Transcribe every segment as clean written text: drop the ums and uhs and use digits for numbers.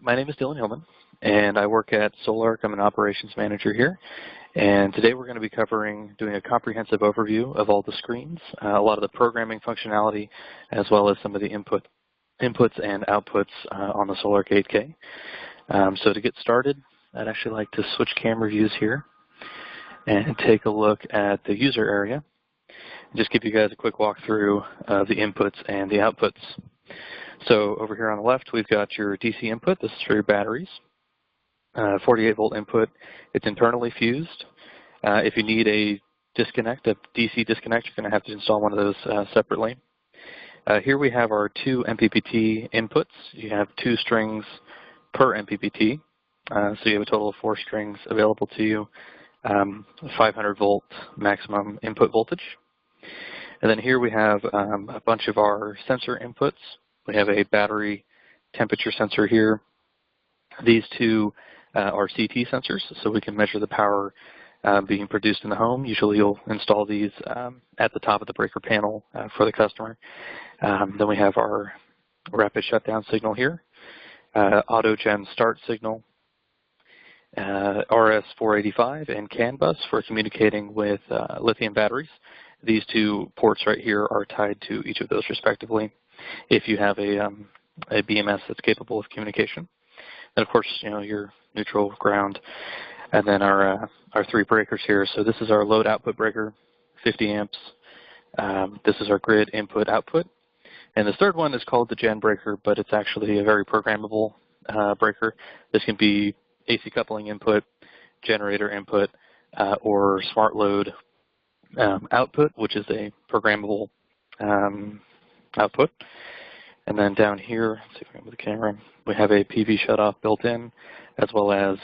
My name is Dylan Hillman, and I work at Sol-Ark. I'm an operations manager here. And today we're going to be doing a comprehensive overview of all the screens, a lot of the programming functionality, as well as some of the inputs and outputs on the Sol-Ark 8K. So to get started, I'd actually like to switch camera views here and take a look at the user area. Just give you guys a quick walkthrough of the inputs and the outputs. So over here on the left, we've got your DC input. This is for your batteries. 48-volt input. It's internally fused. If you need a disconnect, a DC disconnect, you're going to have to install one of those separately. Here we have our two MPPT inputs. You have 2 strings per MPPT. So you have a total of 4 strings available to you, 500-volt maximum input voltage. And then here we have a bunch of our sensor inputs. We have a battery temperature sensor here. These two are CT sensors, so we can measure the power being produced in the home. Usually you'll install these at the top of the breaker panel for the customer. Then we have our rapid shutdown signal here, auto gen start signal, RS-485 and CAN bus for communicating with lithium batteries. These 2 ports right here are tied to each of those respectively if you have a BMS that's capable of communication. And of course, you know, your neutral, ground, and then our 3 breakers here. So this is our load output breaker, 50 amps. This is our grid input output. And the third one is called the gen breaker, but it's actually a very programmable breaker. This can be AC coupling input, generator input, or smart load output, which is a programmable output. And then down here, let's see if we can move the camera, we have a PV shutoff built in, as well as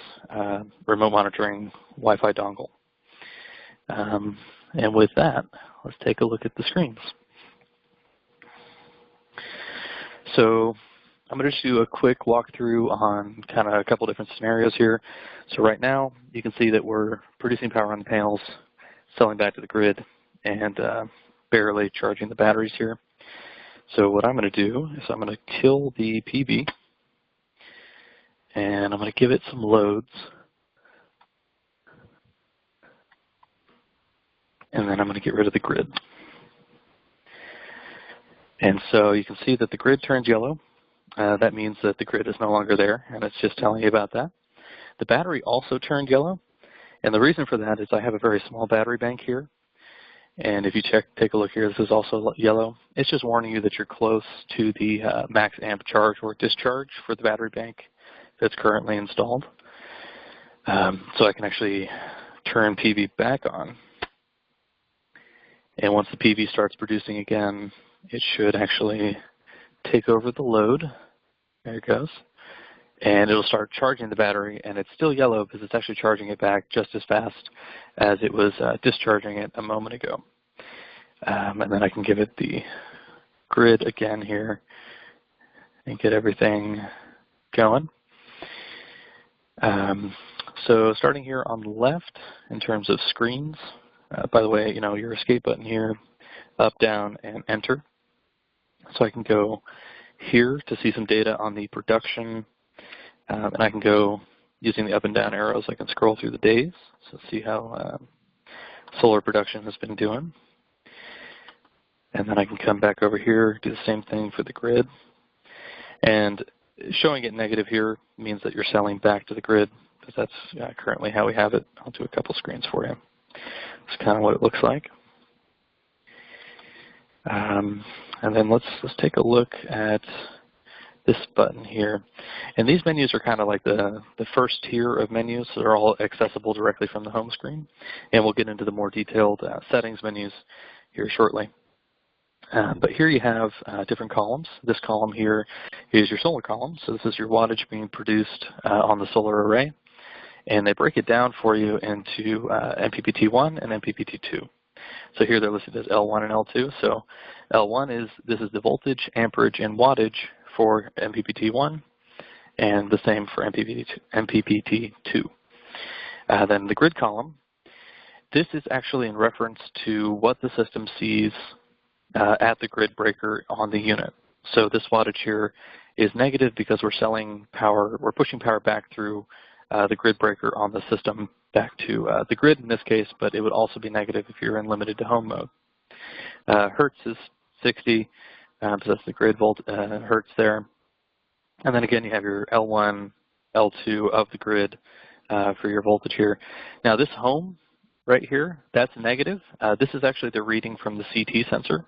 remote monitoring Wi-Fi dongle. And with that, let's take a look at the screens. So I'm going to just do a quick walkthrough on kind of a couple different scenarios here. So right now, you can see that we're producing power on the panels, selling back to the grid, and barely charging the batteries here. So what I'm going to do is I'm going to kill the PV, and I'm going to give it some loads, and then I'm going to get rid of the grid. And so you can see that the grid turns yellow. That means that the grid is no longer there, and it's just telling you about that. The battery also turned yellow, and the reason for that is I have a very small battery bank here. And if you take a look here, this is also yellow. It's just warning you that you're close to the max amp charge or discharge for the battery bank that's currently installed. So I can actually turn PV back on. And once the PV starts producing again, it should actually take over the load. There it goes. And it'll start charging the battery, and it's still yellow because it's actually charging it back just as fast as it was discharging it a moment ago. And then I can give it the grid again here and get everything going. So starting here on the left in terms of screens, by the way, you know, your escape button here, up, down, and enter. So I can go here to see some data on the production. And I can go using the up and down arrows. I can scroll through the days, so see how solar production has been doing. And then I can come back over here, do the same thing for the grid. And showing it negative here means that you're selling back to the grid, because that's currently how we have it. I'll do a couple screens for you. That's kind of what it looks like. And then let's take a look at this button here. And these menus are kind of like the first tier of menus. So they're all accessible directly from the home screen. And we'll get into the more detailed settings menus here shortly. But here you have different columns. This column here is your solar column. So this is your wattage being produced on the solar array. And they break it down for you into MPPT1 and MPPT2. So here they're listed as L1 and L2. So L1 this is the voltage, amperage, and wattage for MPPT1, and the same for MPPT2. Then the grid column, this is actually in reference to what the system sees at the grid breaker on the unit. So this wattage here is negative because we're selling power, we're pushing power back through the grid breaker on the system back to the grid in this case, but it would also be negative if you're in limited to home mode. Hertz is 60, so that's the grid hertz there. And then again, you have your L1, L2 of the grid for your voltage here. Now this home right here, that's negative. This is actually the reading from the CT sensor.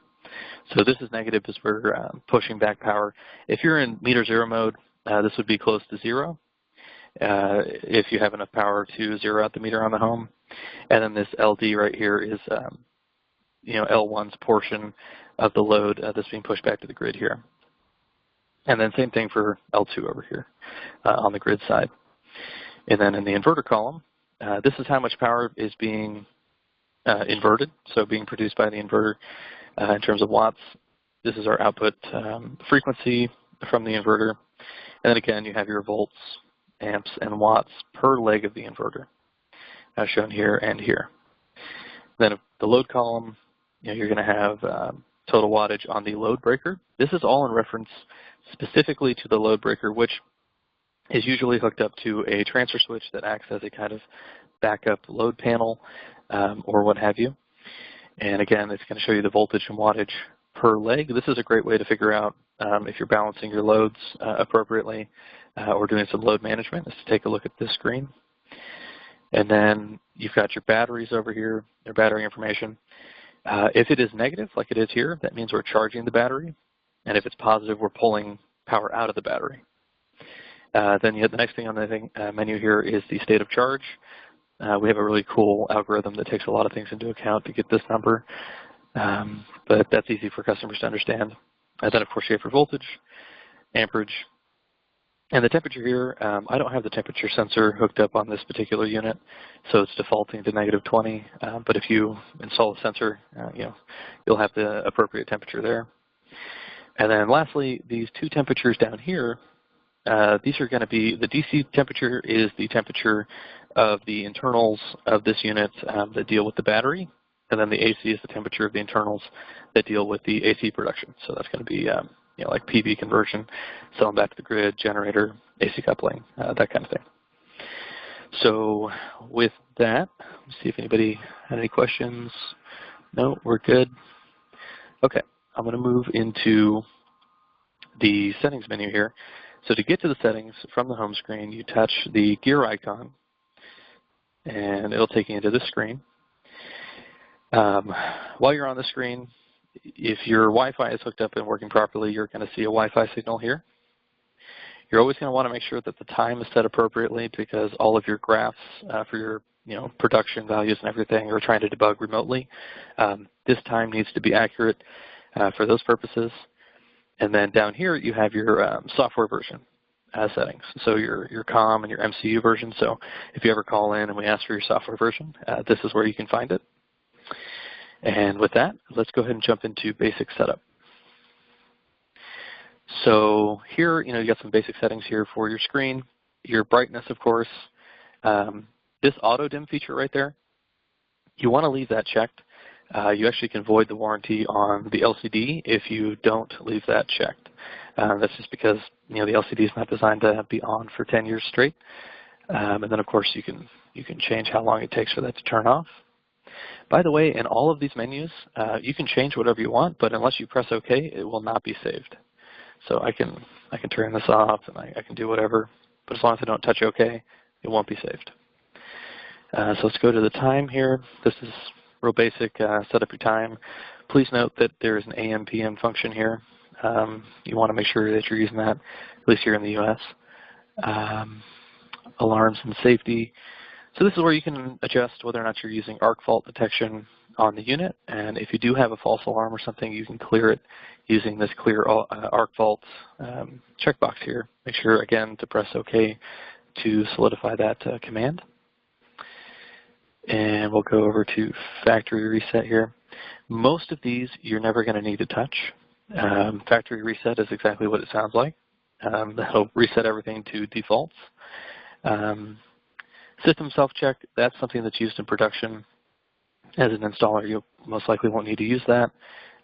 So this is negative as we're pushing back power. If you're in meter zero mode, this would be close to 0 if you have enough power to zero out the meter on the home. And then this LD right here is L1's portion of the load that's being pushed back to the grid here. And then same thing for L2 over here on the grid side. And then in the inverter column, this is how much power is being inverted, so being produced by the inverter in terms of watts. This is our output frequency from the inverter. And then again, you have your volts, amps, and watts per leg of the inverter, as shown here and here. Then the load column, you're going to have total wattage on the load breaker. This is all in reference specifically to the load breaker, which is usually hooked up to a transfer switch that acts as a kind of backup load panel or what have you. And again, it's going to show you the voltage and wattage per leg. This is a great way to figure out if you're balancing your loads appropriately or doing some load management, is to take a look at this screen. And then you've got your batteries over here, their battery information. If it is negative, like it is here, that means we're charging the battery. And if it's positive, we're pulling power out of the battery. Then you have the next thing on the menu here is the state of charge. We have a really cool algorithm that takes a lot of things into account to get this number, but that's easy for customers to understand. And then, of course, you have your voltage, amperage, and the temperature here. I don't have the temperature sensor hooked up on this particular unit, so it's defaulting to -20. But if you install a sensor, you'll have the appropriate temperature there. And then lastly, these two temperatures down here, these are going to be, the DC temperature is the temperature of the internals of this unit that deal with the battery, and then the AC is the temperature of the internals that deal with the AC production. So that's going to be like PV conversion, selling back to the grid, generator, AC coupling, that kind of thing. So with that, let's see if anybody had any questions. No, we're good. Okay, I'm going to move into the settings menu here. So to get to the settings from the home screen, you touch the gear icon, and it'll take you into this screen. While you're on the screen, if your Wi-Fi is hooked up and working properly, you're going to see a Wi-Fi signal here. You're always going to want to make sure that the time is set appropriately, because all of your graphs for your production values and everything are trying to debug remotely. This time needs to be accurate for those purposes. And then down here, you have your software version settings. So your COM and your MCU version. So if you ever call in and we ask for your software version, this is where you can find it. And with that, let's go ahead and jump into basic setup. So here, you got some basic settings here for your screen, your brightness, of course. This auto dim feature right there, you want to leave that checked. You actually can void the warranty on the LCD if you don't leave that checked. That's just because the LCD is not designed to be on for 10 years straight. And then of course you can change how long it takes for that to turn off. By the way, in all of these menus, you can change whatever you want, but unless you press OK, it will not be saved. So I can turn this off and I can do whatever, but as long as I don't touch OK, it won't be saved. So let's go to the time here. This is real basic, set up your time. Please note that there is an AM PM function here. You want to make sure that you're using that, at least here in the US. Alarms and safety. So this is where you can adjust whether or not you're using arc fault detection on the unit, and if you do have a false alarm or something, you can clear it using this clear arc fault checkbox here. Make sure, again, to press OK to solidify that command. And we'll go over to factory reset here. Most of these you're never going to need to touch. Factory reset is exactly what it sounds like. That'll reset everything to defaults. System self-check, that's something that's used in production. As an installer, you most likely won't need to use that.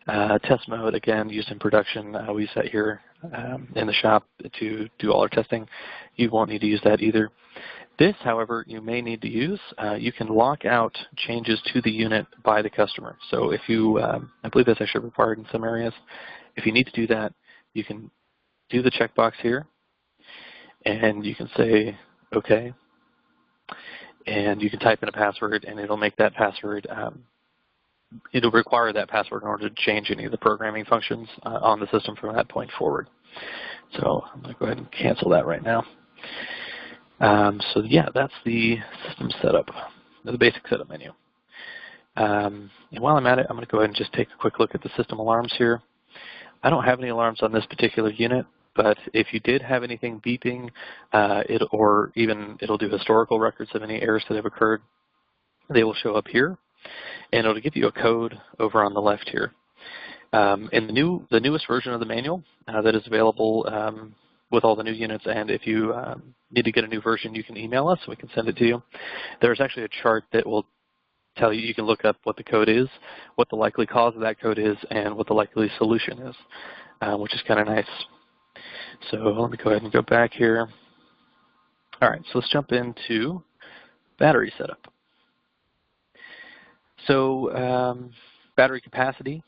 Test mode, again, used in production. We use that here in the shop to do all our testing. You won't need to use that either. This, however, you may need to use. You can lock out changes to the unit by the customer. So if you, I believe that's actually required in some areas. If you need to do that, you can do the checkbox here, and you can say OK, and you can type in a password, and it'll make that password. It'll require that password in order to change any of the programming functions on the system from that point forward. So I'm going to go ahead and cancel that right now. So yeah, that's the system setup, the basic setup menu. And while I'm at it, I'm going to go ahead and just take a quick look at the system alarms here. I don't have any alarms on this particular unit, but if you did have anything beeping, or even it'll do historical records of any errors that have occurred, they will show up here, and it'll give you a code over on the left here. In the newest version of the manual that is available with all the new units, and if you need to get a new version, you can email us, we can send it to you. There's actually a chart that will tell you, you can look up what the code is, what the likely cause of that code is, and what the likely solution is, which is kind of nice. So let me go ahead and go back here. All right, so let's jump into battery setup. So battery capacity,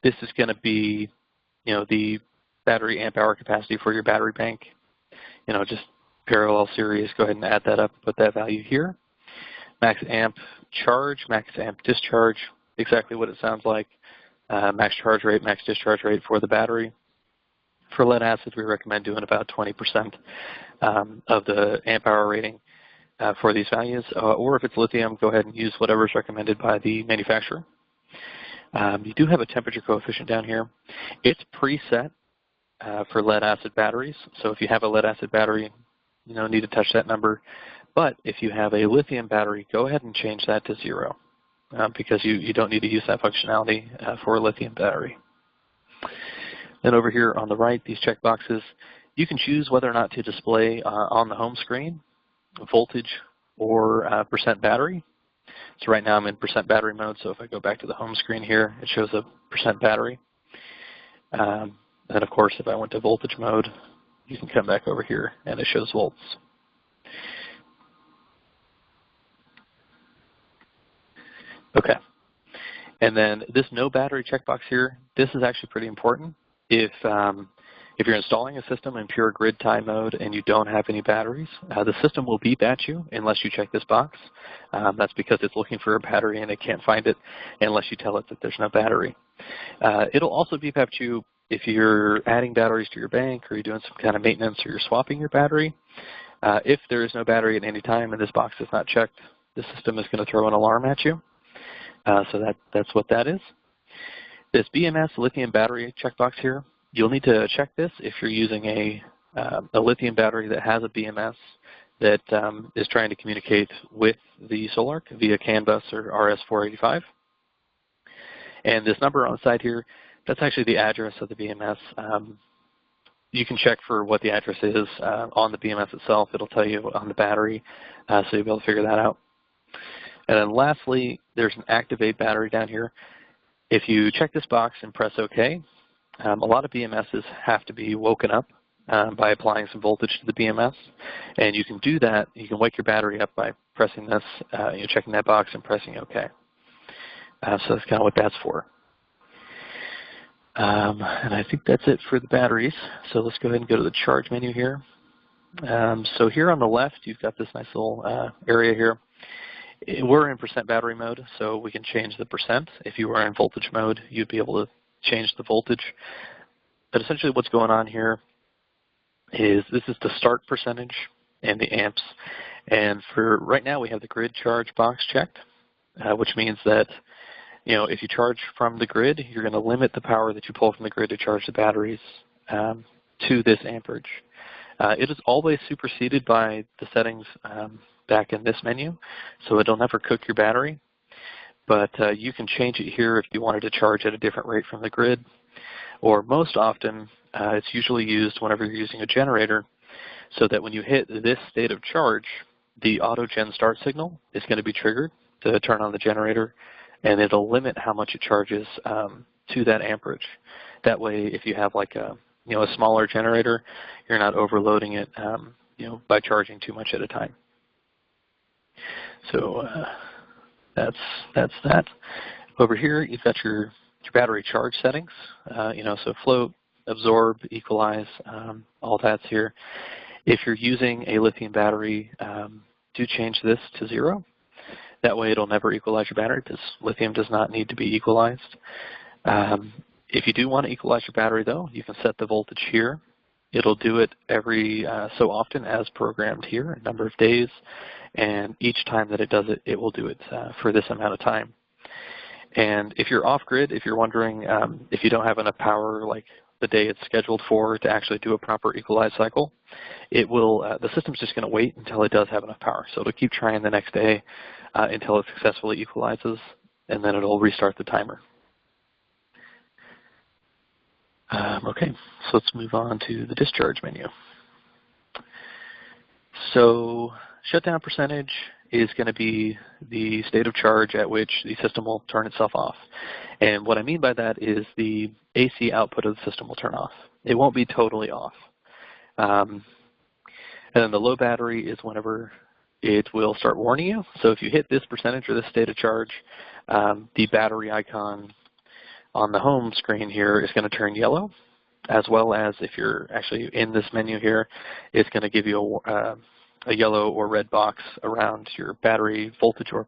this is going to be, the battery amp hour capacity for your battery bank. Just parallel series, go ahead and add that up, put that value here. Max amp charge, max amp discharge, exactly what it sounds like. Max charge rate, max discharge rate for the battery. For lead acid, we recommend doing about 20% of the amp hour rating for these values. Or if it's lithium, go ahead and use whatever is recommended by the manufacturer. You do have a temperature coefficient down here. It's preset for lead acid batteries. So if you have a lead acid battery, you don't need to touch that number. But if you have a lithium battery, go ahead and change that to 0 because you don't need to use that functionality for a lithium battery. Then over here on the right, these checkboxes, you can choose whether or not to display on the home screen voltage or percent battery. So right now I'm in percent battery mode, so if I go back to the home screen here, it shows a percent battery. Then of course, if I went to voltage mode, you can come back over here and it shows volts. Okay. And then this no battery checkbox here, this is actually pretty important. If you're installing a system in pure grid tie mode and you don't have any batteries, the system will beep at you unless you check this box. That's because it's looking for a battery and it can't find it unless you tell it that there's no battery. It'll also beep at you if you're adding batteries to your bank or you're doing some kind of maintenance or you're swapping your battery. If there is no battery at any time and this box is not checked, the system is going to throw an alarm at you. So that's what that is. This BMS lithium battery checkbox here, you'll need to check this if you're using a lithium battery that has a BMS that is trying to communicate with the Sol-Ark via CAN bus or RS485. And this number on the side here, that's actually the address of the BMS. You can check for what the address is on the BMS itself. It'll tell you on the battery, so you'll be able to figure that out. And then lastly, there's an activate battery down here. If you check this box and press OK, a lot of BMSs have to be woken up by applying some voltage to the BMS. And you can do that. You can wake your battery up by pressing this, checking that box and pressing OK. So that's kind of what that's for. And I think that's it for the batteries. So let's go ahead and go to the charge menu here. So here on the left, you've got this nice little area here. We're in percent battery mode, so we can change the percent. If you were in voltage mode, you'd be able to change the voltage. But essentially what's going on here is this is the start percentage and the amps. And for right now, we have the grid charge box checked, which means that if you charge from the grid, you're going to limit the power that you pull from the grid to charge the batteries to this amperage. It is always superseded by the settings back in this menu, so it'll never cook your battery. But you can change it here if you wanted to charge at a different rate from the grid. Or most often, it's usually used whenever you're using a generator, so that when you hit this state of charge, the auto gen start signal is going to be triggered to turn on the generator and it'll limit how much it charges to that amperage. That way, if you have like a a smaller generator, you're not overloading it by charging too much at a time. So that's that. Over here, you've got your battery charge settings. So float, absorb, equalize, all that's here. If you're using a lithium battery, do change this to 0. That way it'll never equalize your battery because lithium does not need to be equalized. If you do want to equalize your battery though, you can set the voltage here. It'll do it every so often as programmed here, a number of days, and each time that it does it, it will do it for this amount of time. And if you're off-grid, if you're wondering if you don't have enough power like the day it's scheduled for to actually do a proper equalize cycle, it will, the system's just going to wait until it does have enough power. So it'll keep trying the next day until it successfully equalizes, and then it'll restart the timer. Okay, so let's move on to the discharge menu. So shutdown percentage is going to be the state of charge at which the system will turn itself off. And what I mean by that is the AC output of the system will turn off. It won't be totally off. And then the low battery is whenever it will start warning you. So if you hit this percentage or this state of charge, the battery icon on the home screen here is going to turn yellow, as well as if you're actually in this menu here, it's going to give you a yellow or red box around your battery voltage or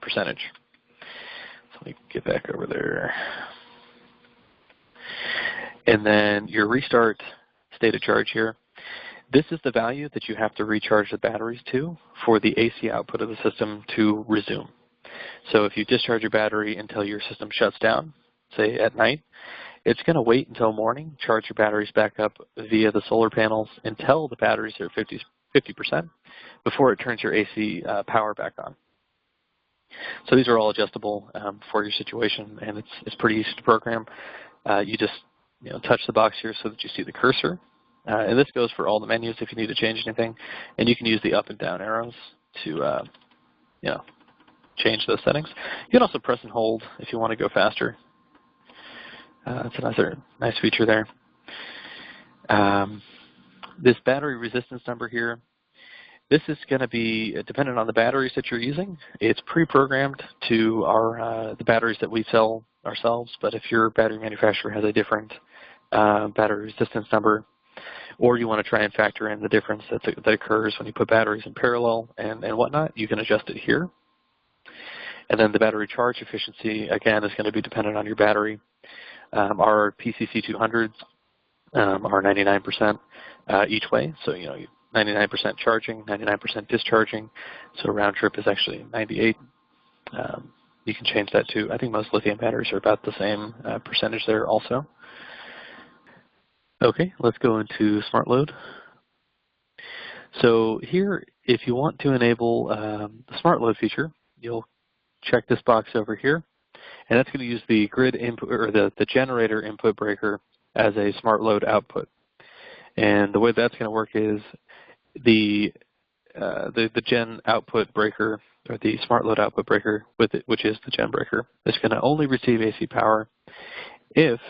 percentage. So let me get back over there. And then your restart state of charge here. This is the value that you have to recharge the batteries to for the AC output of the system to resume. So if you discharge your battery until your system shuts down, say at night, it's going to wait until morning, charge your batteries back up via the solar panels until the batteries are 50% before it turns your AC power back on. So these are all adjustable for your situation, and it's pretty easy to program. You just touch the box here so that you see the cursor. And this goes for all the menus if you need to change anything. And you can use the up and down arrows to change those settings. You can also press and hold if you want to go faster. That's another nice feature there. This battery resistance number here, this is going to be dependent on the batteries that you're using. It's pre-programmed to the batteries that we sell ourselves, but if your battery manufacturer has a different battery resistance number, or you want to try and factor in the difference that occurs when you put batteries in parallel and whatnot, you can adjust it here. And then the battery charge efficiency, again, is going to be dependent on your battery. Our PCC 200s are 99% each way, so 99% charging, 99% discharging, so round trip is actually 98. You can change that too. I think most lithium batteries are about the same percentage there also. Okay, let's go into Smart Load. So here, if you want to enable the Smart Load feature, you'll check this box over here, and that's going to use the grid input or the generator input breaker as a Smart Load output. And the way that's going to work is the gen output breaker, or the Smart Load output breaker, which is the gen breaker, is going to only receive AC power if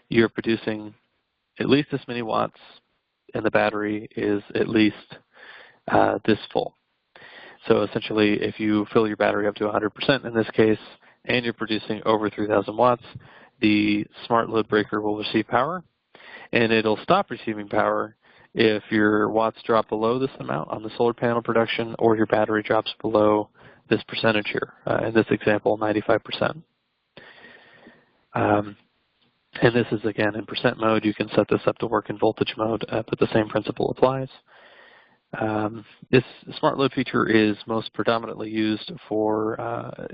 you're producing at least this many watts and the battery is at least this full. So essentially, if you fill your battery up to 100% in this case, and you're producing over 3,000 watts, the Smart Load breaker will receive power, and it'll stop receiving power if your watts drop below this amount on the solar panel production, or your battery drops below this percentage here. In this example, 95%. And this is, again, in percent mode. You can set this up to work in voltage mode, but the same principle applies. This Smart Load feature is most predominantly used for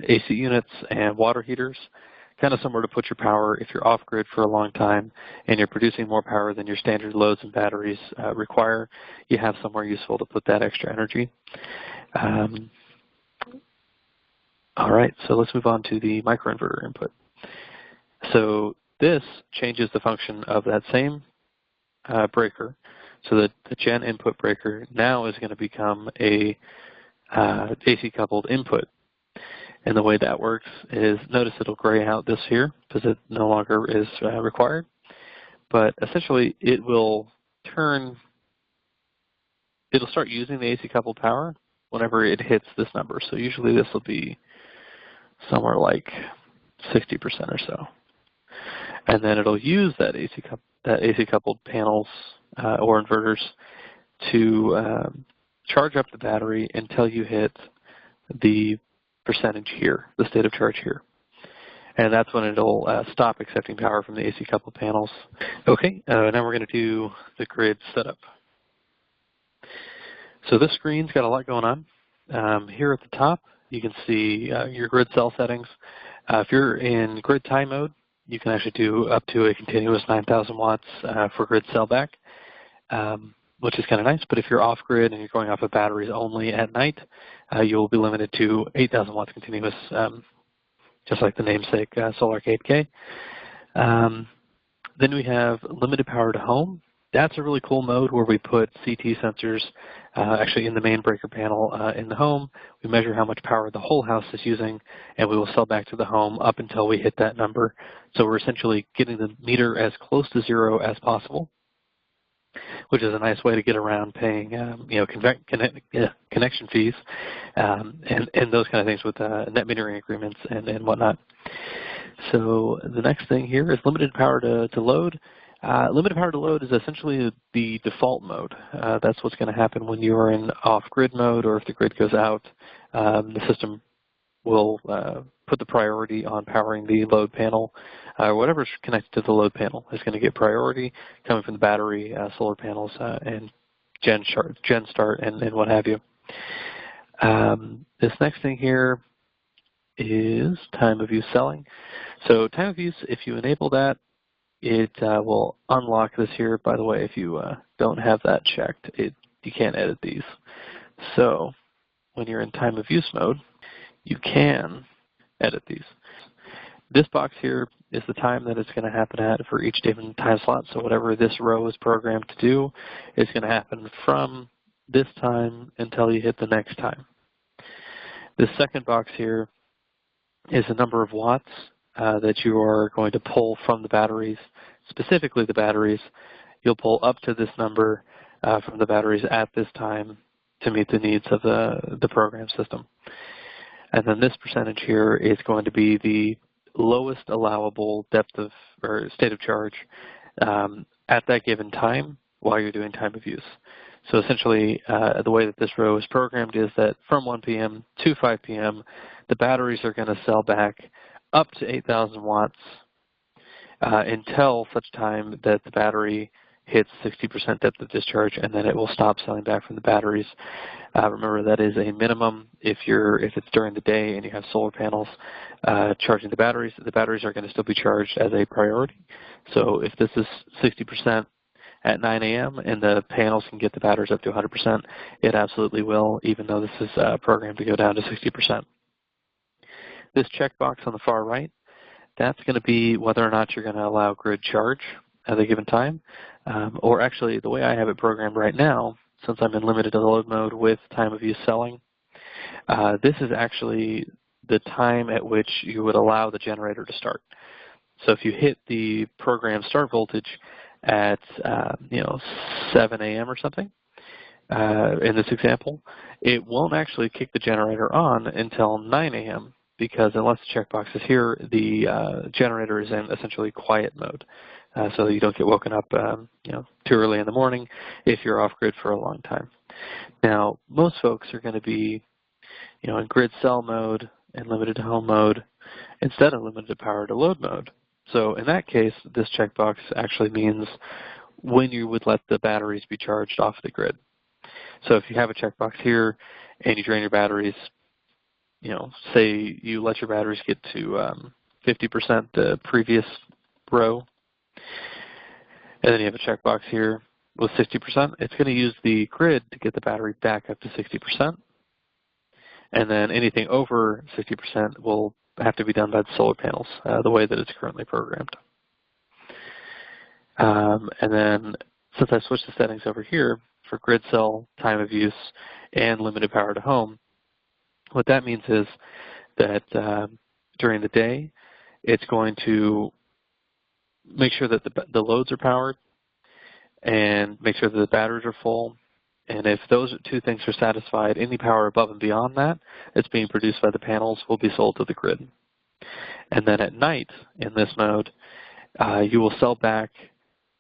AC units and water heaters, kind of somewhere to put your power if you're off-grid for a long time and you're producing more power than your standard loads and batteries require. You have somewhere useful to put that extra energy. All right, so let's move on to the microinverter input. So this changes the function of that same breaker. So that the gen input breaker now is going to become a AC coupled input. And the way that works is, notice it'll gray out this here because it no longer is required. But essentially, it'll start using the AC coupled power whenever it hits this number. So usually this will be somewhere like 60% or so. And then it'll use that AC coupled panels or inverters to charge up the battery until you hit the percentage here, the state of charge here. And that's when it'll stop accepting power from the AC coupled panels. Okay, now we're going to do the grid setup. So this screen's got a lot going on. Here at the top, you can see your grid cell settings. If you're in grid tie mode, you can actually do up to a continuous 9,000 watts for grid cell back, which is kind of nice. But if you're off grid and you're going off of batteries only at night, you'll be limited to 8,000 watts continuous, just like the namesake Sol-Ark 8K. Then we have limited power to home. That's a really cool mode where we put CT sensors actually in the main breaker panel in the home. We measure how much power the whole house is using, and we will sell back to the home up until we hit that number. So we're essentially getting the meter as close to zero as possible, which is a nice way to get around paying connection fees and those kind of things with net metering agreements and whatnot. So the next thing here is limited power to load. Limited power to load is essentially the default mode. That's what's going to happen when you are in off-grid mode, or if the grid goes out, the system will put the priority on powering the load panel. Whatever's connected to the load panel is going to get priority coming from the battery, solar panels, and gen start, and what have you. This next thing here is time of use selling. So time of use, if you enable that, it will unlock this here. By the way, if you don't have that checked, you can't edit these. So when you're in time of use mode, you can edit these. This box here is the time that it's going to happen at for each different time slot. So whatever this row is programmed to do is going to happen from this time until you hit the next time. This second box here is the number of watts that you are going to pull from the batteries, specifically the batteries. You'll pull up to this number from the batteries at this time to meet the needs of the program system. And then this percentage here is going to be the lowest allowable depth of or state of charge at that given time while you're doing time of use. So essentially, the way that this row is programmed is that from 1 p.m. to 5 p.m., the batteries are going to sell back up to 8,000 watts until such time that the battery hits 60% depth of discharge, and then it will stop selling back from the batteries. Remember, that is a minimum. If it's during the day and you have solar panels charging the batteries are going to still be charged as a priority. So if this is 60% at 9 a.m. and the panels can get the batteries up to 100%, it absolutely will, even though this is programmed to go down to 60%. This checkbox on the far right, that's going to be whether or not you're going to allow grid charge at a given time. Or actually, the way I have it programmed right now, since I'm in limited load mode with time of use selling, this is actually the time at which you would allow the generator to start. So if you hit the program start voltage at 7 a.m. or something, in this example, it won't actually kick the generator on until 9 a.m. because unless the checkbox is here, the generator is in essentially quiet mode. So you don't get woken up too early in the morning if you're off-grid for a long time. Now, most folks are going to be in grid cell mode and limited to home mode instead of limited power to load mode. So in that case, this checkbox actually means when you would let the batteries be charged off the grid. So if you have a checkbox here and you drain your batteries, say you let your batteries get to 50% the previous row, and then you have a checkbox here with 60%, it's going to use the grid to get the battery back up to 60%. And then anything over 60% will have to be done by the solar panels, the way that it's currently programmed. And then since I switched the settings over here for grid cell, time of use, and limited power to home, what that means is that during the day, it's going to make sure that the loads are powered and make sure that the batteries are full. And if those two things are satisfied, any power above and beyond that that's being produced by the panels will be sold to the grid. And then at night, in this mode, you will sell back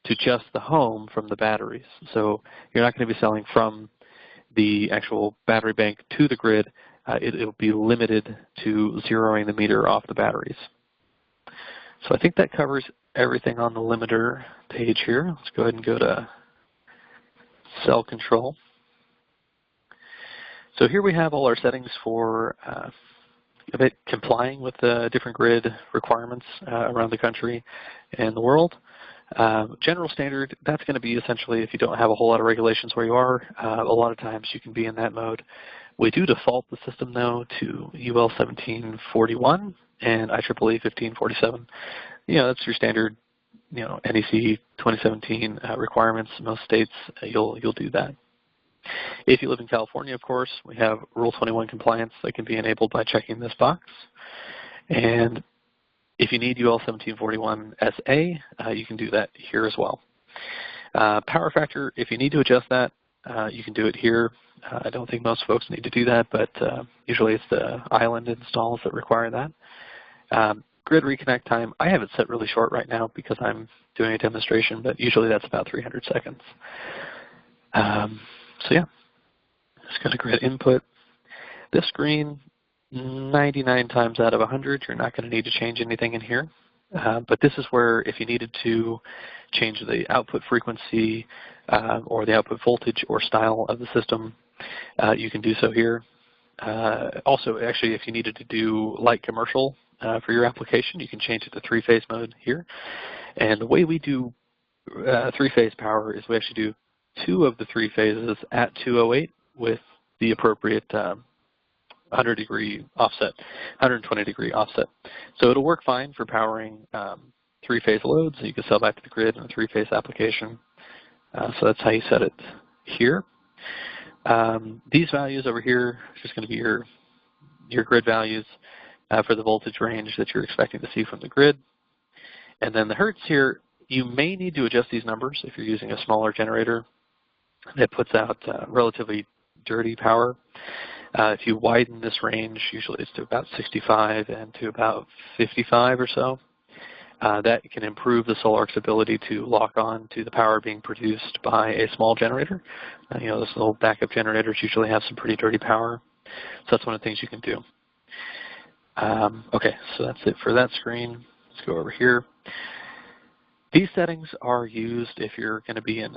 to just the home from the batteries. So you're not going to be selling from the actual battery bank to the grid. It'll be limited to zeroing the meter off the batteries. So I think that covers everything on the limiter page here. Let's go ahead and go to cell control. So here we have all our settings for complying with the different grid requirements around the country and the world. General standard, that's going to be essentially if you don't have a whole lot of regulations where you are, a lot of times you can be in that mode. We do default the system, though, to UL 1741 and IEEE 1547. That's your standard, NEC 2017 requirements. Most states, you'll do that. If you live in California, of course, we have Rule 21 compliance that can be enabled by checking this box. And if you need UL 1741 SA, you can do that here as well. Power factor, if you need to adjust that, you can do it here. I don't think most folks need to do that, but usually it's the island installs that require that. Grid reconnect time, I have it set really short right now because I'm doing a demonstration, but usually that's about 300 seconds. So yeah, just go to grid input. This screen, 99 times out of 100, you're not going to need to change anything in here. But this is where if you needed to change the output frequency or the output voltage or style of the system, you can do so here. Also, actually, if you needed to do light commercial for your application, you can change it to three-phase mode here. And the way we do three-phase power is we actually do 2 of the 3 phases at 208 with the appropriate 100-degree offset, 120-degree offset. So it'll work fine for powering 3-phase loads. You can sell back to the grid in a 3-phase application. So that's how you set it here. These values over here are just going to be your grid values for the voltage range that you're expecting to see from the grid. And then the hertz here, you may need to adjust these numbers if you're using a smaller generator that puts out relatively dirty power. If you widen this range, usually it's to about 65 and to about 55 or so. That can improve the Sol-Ark's ability to lock on to the power being produced by a small generator. Those little backup generators usually have some pretty dirty power. So that's one of the things you can do. Okay, so that's it for that screen. Let's go over here. These settings are used if you're going to be in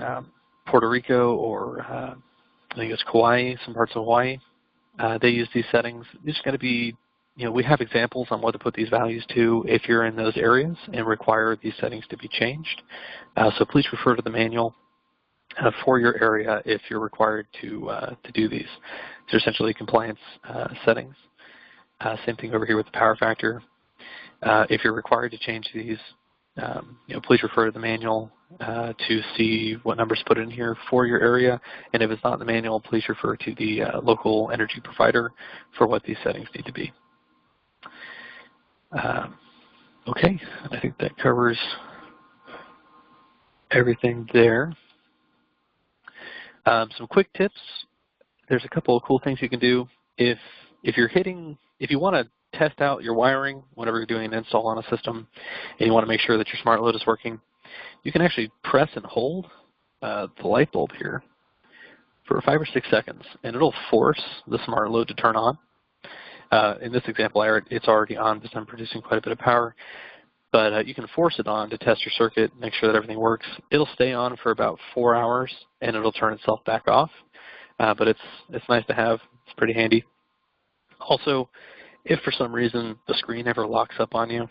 Puerto Rico or I think it's Kauai, some parts of Hawaii. They use these settings. It's going to be, we have examples on what to put these values to if you're in those areas and require these settings to be changed. So please refer to the manual for your area if you're required to do these. They're essentially compliance settings. Same thing over here with the power factor. If you're required to change these, please refer to the manual to see what numbers to put in here for your area. And if it's not in the manual, please refer to the local energy provider for what these settings need to be. Okay, I think that covers everything there. Some quick tips. There's a couple of cool things you can do. If you want to test out your wiring whenever you're doing an install on a system and you want to make sure that your smart load is working, you can actually press and hold the light bulb here for 5 or 6 seconds, and it'll force the smart load to turn on. In this example, it's already on because I'm producing quite a bit of power, but you can force it on to test your circuit, make sure that everything works. It'll stay on for about 4 hours, and it'll turn itself back off, but it's nice to have. It's pretty handy. Also, if for some reason the screen ever locks up on you,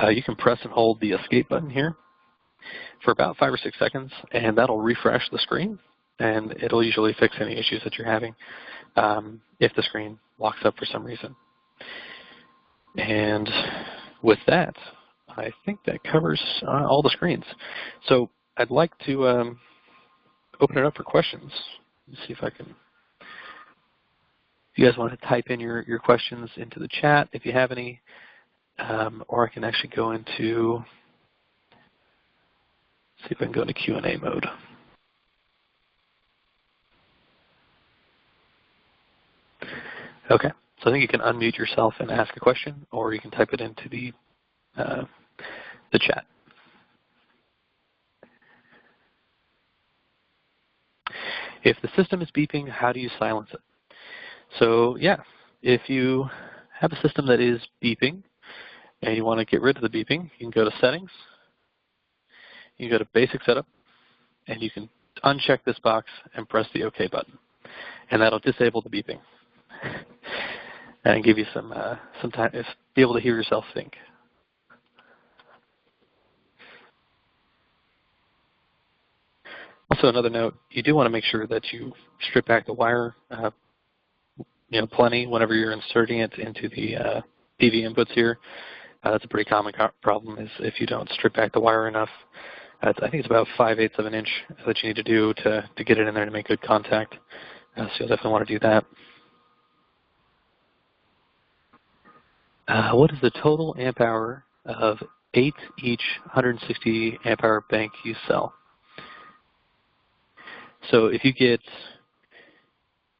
you can press and hold the escape button here for about 5 or 6 seconds, and that'll refresh the screen, and it'll usually fix any issues that you're having if the screen locks up for some reason. And with that, I think that covers all the screens. So I'd like to open it up for questions. Let's see if I can you guys want to type in your questions into the chat if you have any, or I can actually go into, see if I can go into Q&A mode. Okay, so I think you can unmute yourself and ask a question, or you can type it into the chat. If the system is beeping, how do you silence it? So yeah, if you have a system that is beeping and you want to get rid of the beeping, you can go to Settings, you can go to Basic Setup, and you can uncheck this box and press the OK button. And that'll disable the beeping and give you some time to be able to hear yourself think. Also, another note, you do want to make sure that you strip back the wire plenty whenever you're inserting it into the PV inputs here. That's a pretty common problem, is if you don't strip back the wire enough. I think it's about 5/8 of an inch that you need to do to get it in there to make good contact. So you'll definitely want to do that. What is the total amp hour of 8 each 160 amp hour bank you sell? So if you get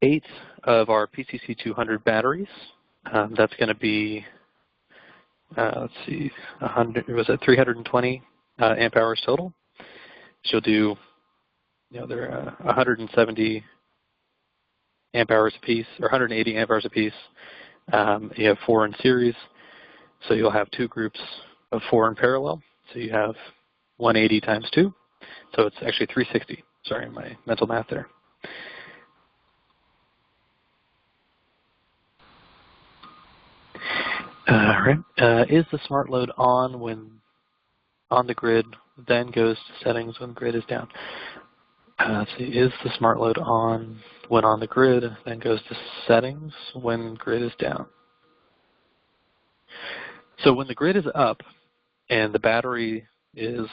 8 of our PCC200 batteries, that's going to be, let's see, 320 amp hours total. So you'll do, they're 170 amp hours a piece, or 180 amp hours a piece. You have 4 in series, so you'll have 2 groups of 4 in parallel. So you have 180 times 2, so it's actually 360. Sorry, my mental math there. All right. Is the smart load on when on the grid, then goes to settings when grid is down? Let's see. Is the smart load on when on the grid, then goes to settings when grid is down? So when the grid is up and the battery is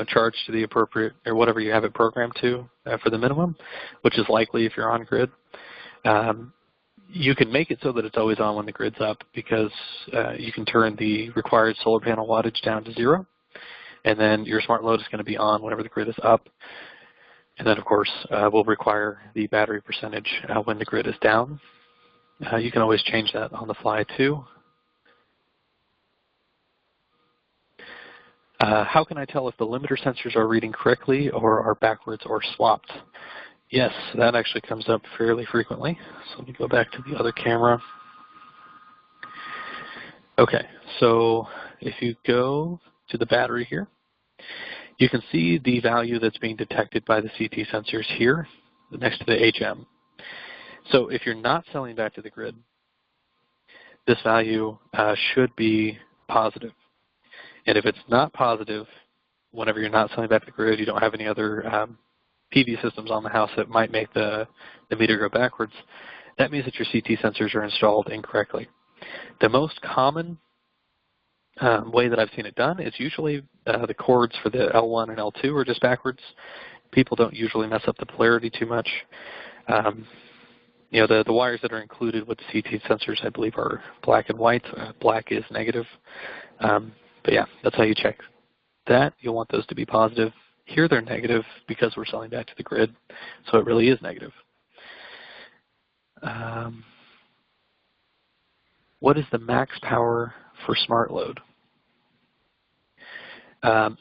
charged to the appropriate, or whatever you have it programmed to for the minimum, which is likely if you're on grid, you can make it so that it's always on when the grid's up, because you can turn the required solar panel wattage down to 0, and then your smart load is going to be on whenever the grid is up. And then, of course, we'll require the battery percentage when the grid is down. You can always change that on the fly, too. How can I tell if the limiter sensors are reading correctly or are backwards or swapped? Yes, that actually comes up fairly frequently. So let me go back to the other camera. Okay, so if you go to the battery here, you can see the value that's being detected by the CT sensors here next to the HM. So if you're not selling back to the grid, this value should be positive. And if it's not positive, whenever you're not selling back to the grid, you don't have any other PV systems on the house that might make the meter go backwards, that means that your CT sensors are installed incorrectly. The most common way that I've seen it done is usually the cords for the L1 and L2 are just backwards. People don't usually mess up the polarity too much. The wires that are included with the CT sensors, I believe, are black and white. Black is negative. But yeah, that's how you check that. You'll want those to be positive. Here they're negative because we're selling back to the grid, so it really is negative. What is the max power for smart load?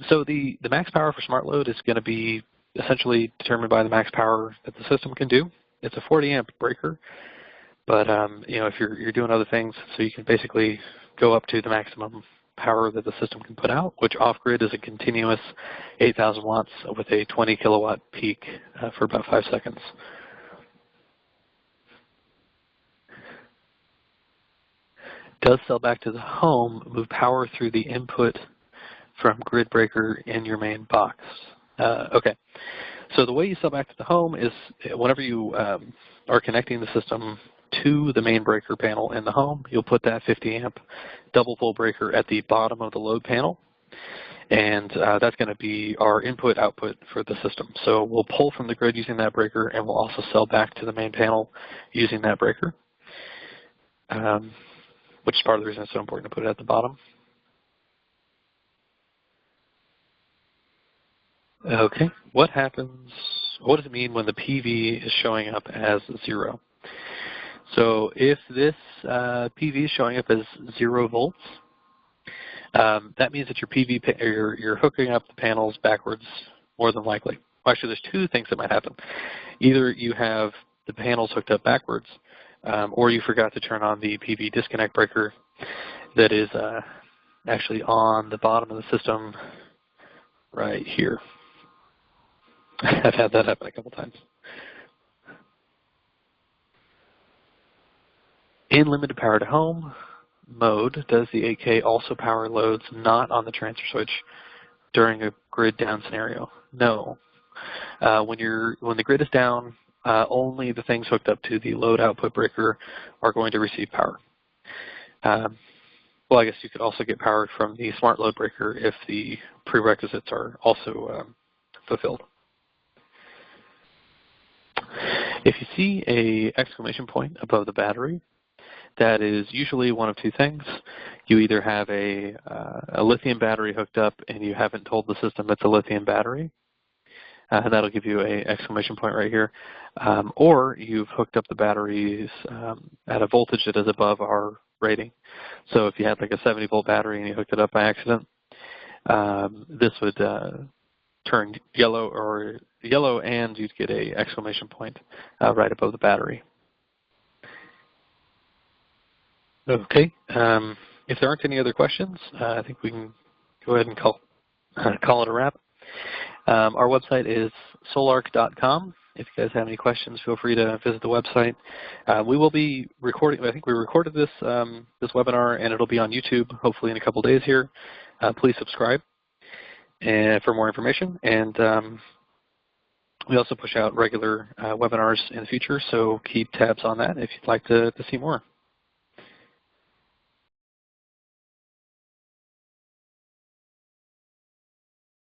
So the max power for smart load is going to be essentially determined by the max power that the system can do. It's a 40 amp breaker, but if you're doing other things, so you can basically go up to the maximum power that the system can put out, which off-grid is a continuous 8,000 watts with a 20 kilowatt peak for about 5 seconds. Does sell back to the home move power through the input from grid breaker in your main box? Okay, so the way you sell back to the home is whenever you are connecting the system to the main breaker panel in the home, you'll put that 50 amp double pole breaker at the bottom of the load panel, and that's going to be our input-output for the system. So we'll pull from the grid using that breaker, and we'll also sell back to the main panel using that breaker. which is part of the reason it's so important to put it at the bottom. Okay, what happens, what does it mean when the PV is showing up as 0? So if this PV is showing up as 0 volts, that means that your PV, you're hooking up the panels backwards more than likely. Well, actually, there's two things that might happen. Either you have the panels hooked up backwards, or you forgot to turn on the PV disconnect breaker that is actually on the bottom of the system right here. I've had that happen a couple times. In limited power to home mode, does the 8K also power loads not on the transfer switch during a grid down scenario? No. When the grid is down, only the things hooked up to the load output breaker are going to receive power. Well, I guess you could also get power from the smart load breaker if the prerequisites are also fulfilled. If you see an exclamation point above the battery, that is usually one of two things. You either have a lithium battery hooked up and you haven't told the system it's a lithium battery, and that'll give you an exclamation point right here, or you've hooked up the batteries at a voltage that is above our rating. So if you had like a 70-volt battery and you hooked it up by accident, this would turn yellow, and you'd get an exclamation point right above the battery. Okay. If there aren't any other questions, I think we can go ahead and call it a wrap. Our website is Sol-Ark.com. If you guys have any questions, feel free to visit the website. We will be recording. I think we recorded this webinar, and it'll be on YouTube hopefully in a couple days here. Please subscribe for more information. And we also push out regular webinars in the future, so keep tabs on that if you'd like to see more.